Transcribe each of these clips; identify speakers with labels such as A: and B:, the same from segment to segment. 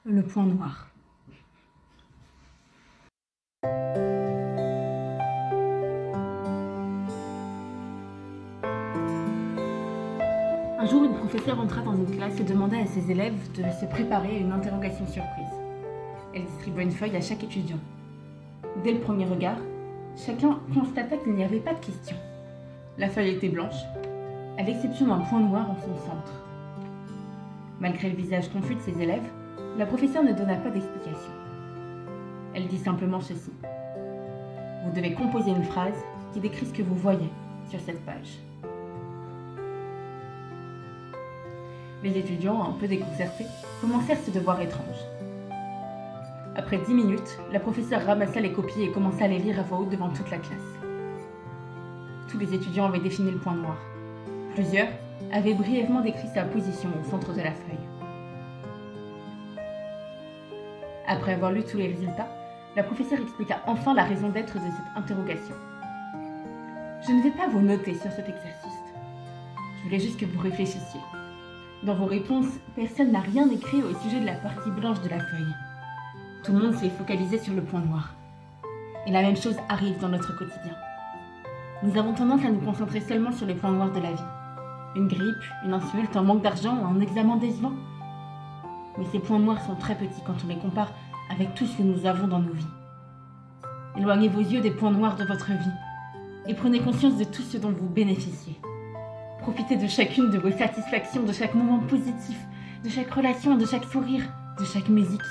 A: le point noir. Un jour, une professeure entra dans une classe et demanda à ses élèves de se préparer à une interrogation surprise. Elle distribua une feuille à chaque étudiant. Dès le premier regard, chacun constata qu'il n'y avait pas de question. La feuille était blanche, à l'exception d'un point noir en son centre. Malgré le visage confus de ses élèves, la professeure ne donna pas d'explication. Elle dit simplement ceci. Vous devez composer une phrase qui décrit ce que vous voyez sur cette page. Les étudiants, un peu déconcertés, commencèrent ce devoir étrange. Après 10 minutes, la professeure ramassa les copies et commença à les lire à voix haute devant toute la classe. Tous les étudiants avaient défini le point noir. Plusieurs avaient brièvement décrit sa position au centre de la feuille. Après avoir lu tous les résultats, la professeure expliqua enfin la raison d'être de cette interrogation. Je ne vais pas vous noter sur cet exercice. Je voulais juste que vous réfléchissiez. Dans vos réponses, personne n'a rien écrit au sujet de la partie blanche de la feuille. Tout le monde s'est focalisé sur le point noir. Et la même chose arrive dans notre quotidien. Nous avons tendance à nous concentrer seulement sur les points noirs de la vie. Une grippe, une insulte, un manque d'argent, un examen décevant. Mais ces points noirs sont très petits quand on les compare avec tout ce que nous avons dans nos vies. Éloignez vos yeux des points noirs de votre vie et prenez conscience de tout ce dont vous bénéficiez. Profitez de chacune de vos satisfactions, de chaque moment positif, de chaque relation, de chaque sourire, de chaque musique.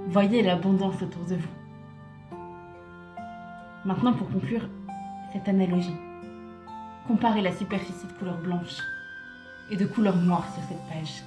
A: Voyez l'abondance autour de vous. Maintenant, pour conclure cette analogie, comparez la superficie de couleur blanche et de couleur noire sur cette page.